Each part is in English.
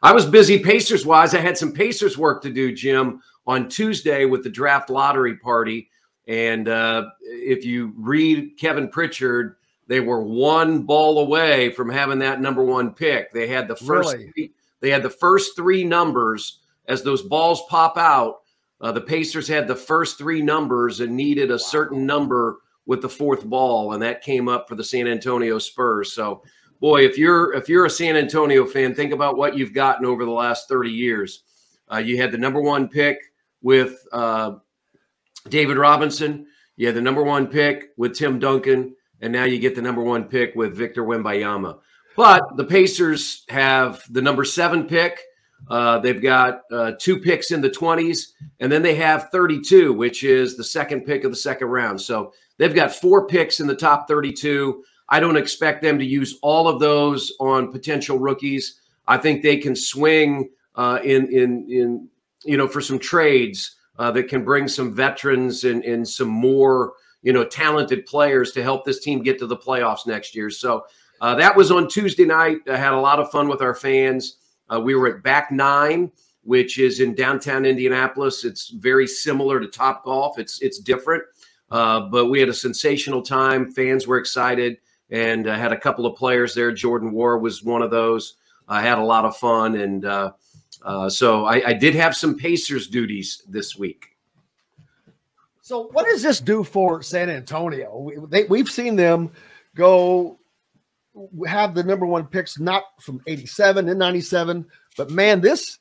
I was busy Pacers-wise. I had some Pacers work to do, Jim, on Tuesday with the draft lottery party. And if you read Kevin Pritchard, they were one ball away from having that #1 pick. They had the first they had the first 3 numbers. As those balls pop out, the Pacers had the first 3 numbers and needed a certain number with the 4th ball, and that came up for the San Antonio Spurs. So, boy, if you're a San Antonio fan, think about what you've gotten over the last 30 years. You had the #1 pick with David Robinson. You had the #1 pick with Tim Duncan, and now you get the #1 pick with Victor Wembanyama. But the Pacers have the #7 pick. They've got 2 picks in the 20s, and then they have 32, which is the 2nd pick of the 2nd round. So they've got 4 picks in the top 32. I don't expect them to use all of those on potential rookies. I think they can swing in for some trades that can bring some veterans and some more talented players to help this team get to the playoffs next year. So that was on Tuesday night. I had a lot of fun with our fans. We were at Back 9, which is in downtown Indianapolis. It's very similar to Topgolf. It's different, but we had a sensational time. Fans were excited, and had a couple of players there. Jordan War was one of those. I had a lot of fun, and so I did have some Pacers duties this week. So what does this do for San Antonio? We've seen them go have the #1 picks, not from 87 and 97, but man, this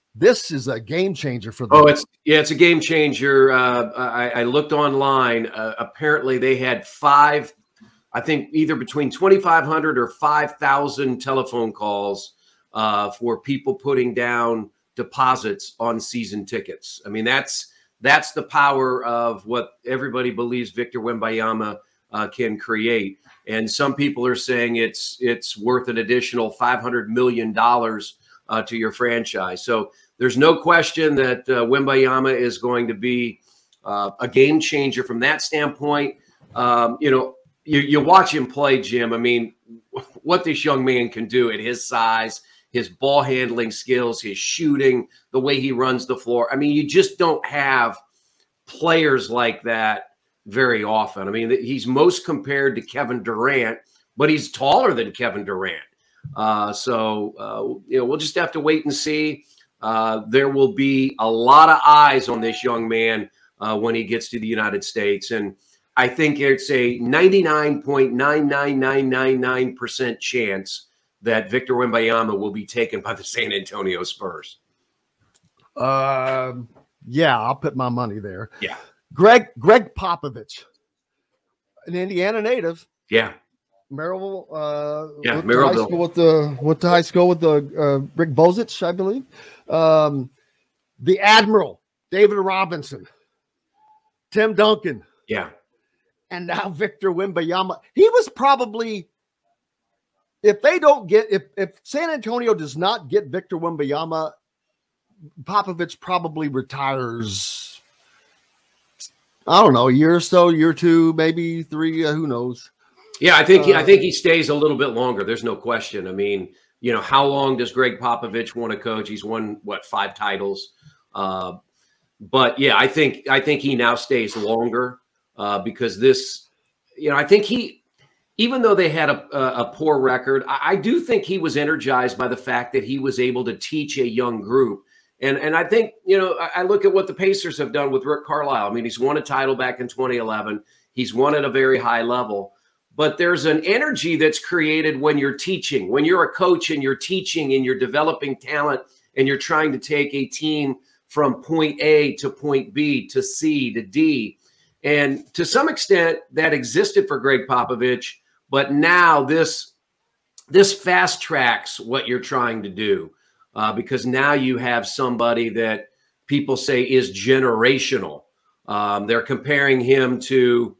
is a game changer for them. Oh, it's a game changer. I looked online. Apparently they had 5, I think either between 2,500 or 5,000 telephone calls for people putting down deposits on season tickets. I mean, that's the power of what everybody believes Victor Wembanyama can create. And some people are saying it's worth an additional $500 million to your franchise. So there's no question that Wembanyama is going to be a game changer from that standpoint. You watch him play, Jim. I mean, what this young man can do at his size, his ball handling skills, his shooting, the way he runs the floor. I mean, you just don't have players like that very often. I mean, he's most compared to Kevin Durant, but he's taller than Kevin Durant. We'll just have to wait and see. There will be a lot of eyes on this young man when he gets to the United States. And I think it's a 99.99999% chance that Victor Wembanyama will be taken by the San Antonio Spurs. Yeah, I'll put my money there. Yeah. Greg Popovich, an Indiana native. Yeah. Maryville. Maryville. Went to high school with Rick Bozich, I believe. The Admiral, David Robinson, Tim Duncan. Yeah. And now Victor Wembanyama. He was probably, if San Antonio does not get Victor Wembanyama, Popovich probably retires. I don't know, a year or so, year 2, maybe 3, who knows? Yeah, I think he stays a little bit longer. There's no question. I mean, how long does Greg Popovich want to coach? He's won 5 titles. But yeah, I think he now stays longer because this, I think even though they had a poor record, I do think he was energized by the fact that he was able to teach a young group. And I think, I look at what the Pacers have done with Rick Carlisle. I mean, he's won a title back in 2011. He's won at a very high level. But there's an energy that's created when you're teaching, when you're a coach and you're teaching and you're developing talent and you're trying to take a team from point A to point B to C to D. And to some extent, that existed for Greg Popovich. But now this fast tracks what you're trying to do. Because now you have somebody that people say is generational. They're comparing him to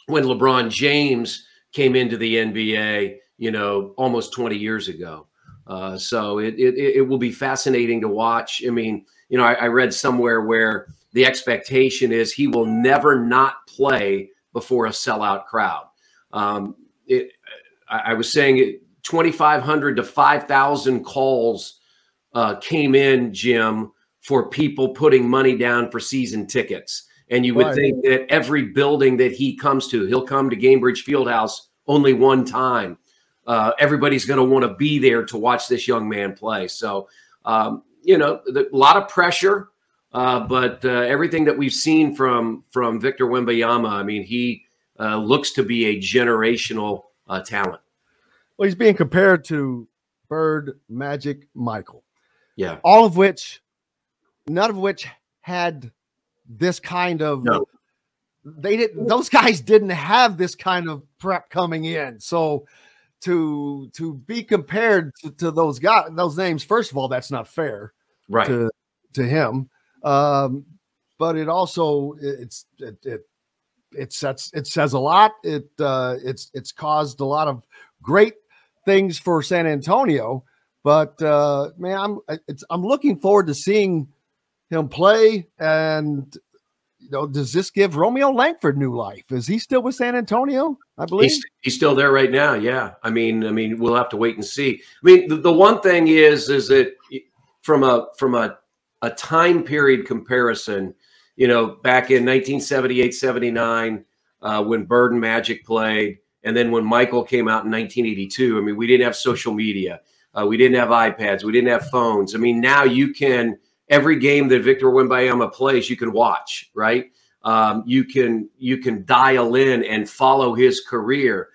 when LeBron James came into the NBA, almost 20 years ago. So it will be fascinating to watch. I mean, I read somewhere where the expectation is he will never not play before a sellout crowd. I was saying 2,500 to 5,000 calls came in, Jim, for people putting money down for season tickets. And you would think that every building that he comes to, he'll come to Gainbridge Fieldhouse only one time. Everybody's going to want to be there to watch this young man play. So, you know, a lot of pressure, but everything that we've seen from Victor Wembanyama, I mean, he looks to be a generational talent. Well, he's being compared to Bird, Magic, Michael. Yeah. All of which, none of which had this kind of, those guys didn't have this kind of prep coming in. So to be compared to those guys, those names, first of all, that's not fair, right, to him. But it also, it says a lot. It's caused a lot of great things for San Antonio, but man, I'm looking forward to seeing him play. And you know, does this give Romeo Langford new life? Is he still with San Antonio? I believe he's still there right now. Yeah, I mean, we'll have to wait and see. I mean, the one thing is that from a time period comparison, you know, back in 1978, 79, when Bird and Magic played, and then when Michael came out in 1982, I mean, we didn't have social media. We didn't have iPads. We didn't have phones. I mean, now you can, every game that Victor Wembanyama plays, you can watch, right? You can dial in and follow his career.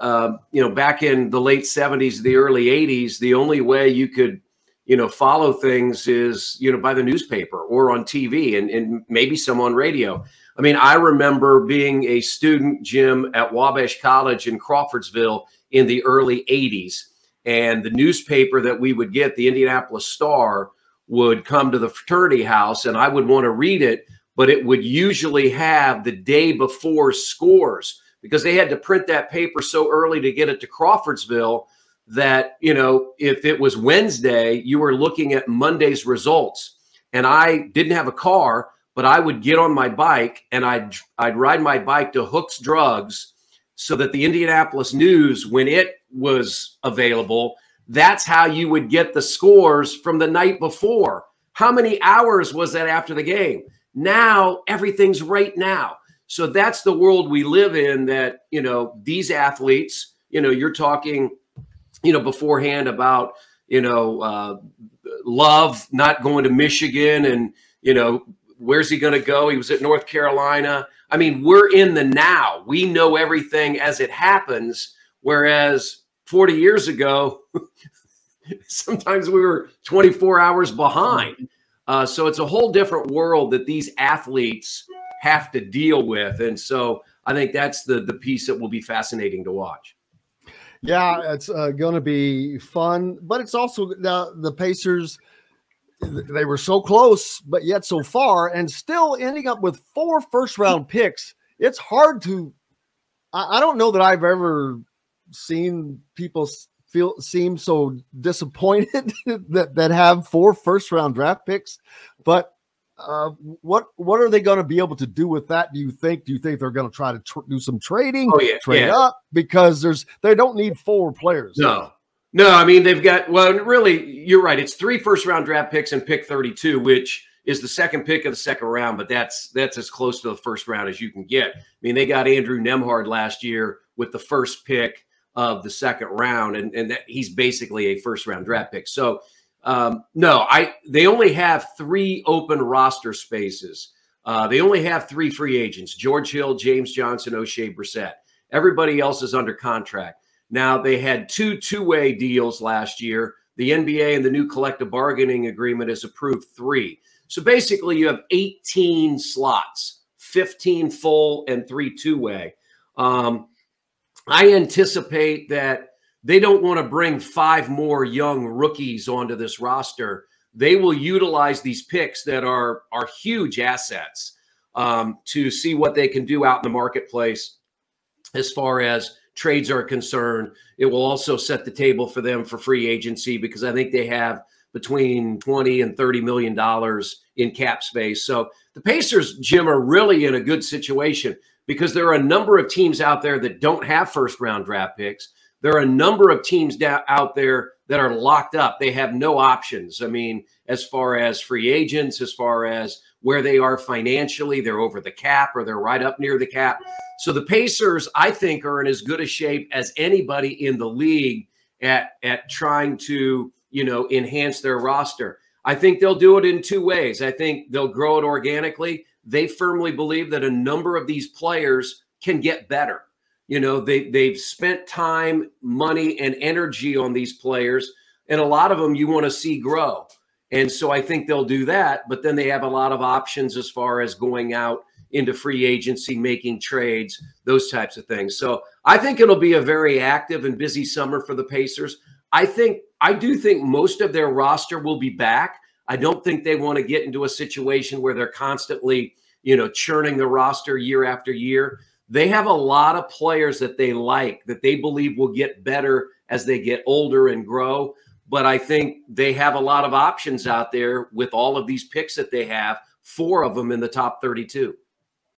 You know, back in the late 70s, the early 80s, the only way you could, you know, follow things is, you know, by the newspaper or on TV and maybe some on radio. I mean, I remember being a student, Jim, at Wabash College in Crawfordsville in the early 80s. And the newspaper that we would get, the Indianapolis Star, would come to the fraternity house, and I would want to read it, but it would usually have the day before scores because they had to print that paper so early to get it to Crawfordsville that, you know, if it was Wednesday, you were looking at Monday's results. And I didn't have a car, but I would get on my bike and I'd ride my bike to Hook's Drugs so that the Indianapolis News, when it was available, that's how you would get the scores from the night before. How many hours was that after the game? Now everything's right now. So that's the world we live in, that, you know, these athletes, you know, you're talking, you know, beforehand about, you know, Love not going to Michigan and, you know, where's he going to go? He was at North Carolina. I mean, we're in the now. We know everything as it happens, whereas 40 years ago, sometimes we were 24 hours behind. So it's a whole different world that these athletes have to deal with. And so I think that's the piece that will be fascinating to watch. Yeah, it's going to be fun, but it's also the Pacers. They were so close, but yet so far, and still ending up with 4 first-round picks. It's hard to. I don't know that I've ever seen people seem so disappointed that have 4 first-round draft picks. But what are they going to be able to do with that? Do you think they're going to try to do some trading, trade up, because they don't need 4 players? No, I mean, they've got, well, really, you're right. It's 3 first-round draft picks and pick 32, which is the second pick of the second round, but that's as close to the first round as you can get. I mean, they got Andrew Nembhard last year with the first pick of the second round, and that he's basically a first-round draft pick. So, no, they only have 3 open roster spaces. They only have 3 free agents: George Hill, James Johnson, O'Shea Brissett. Everybody else is under contract. Now, they had 2 two-way deals last year. The NBA and the new collective bargaining agreement has approved 3. So basically, you have 18 slots, 15 full and 3 two-way. I anticipate that they don't want to bring 5 more young rookies onto this roster. They will utilize these picks that are huge assets to see what they can do out in the marketplace as far as trades are concerned. It will also set the table for them for free agency, because I think they have between $20 and $30 million in cap space. So the Pacers, Jim, are really in a good situation, because there are a number of teams out there that don't have first-round draft picks. there are a number of teams out there that are locked up. They have no options. I mean, as far as free agents, as far as where they are financially, they're over the cap or they're right up near the cap. So the Pacers, I think, are in as good a shape as anybody in the league at trying to, enhance their roster. I think they'll do it in two ways. I think they'll grow it organically. They firmly believe that a number of these players can get better. They've spent time, money, and energy on these players, and a lot of them you want to see grow. And so I think they'll do that, but then they have a lot of options as far as going out into free agency, making trades, those types of things. So I think it'll be a very active and busy summer for the Pacers. I do think most of their roster will be back. I don't think they want to get into a situation where they're constantly, churning the roster year after year. They have a lot of players that they like, that they believe will get better as they get older and grow. But I think they have a lot of options out there with all of these picks that they have, 4 of them in the top 32.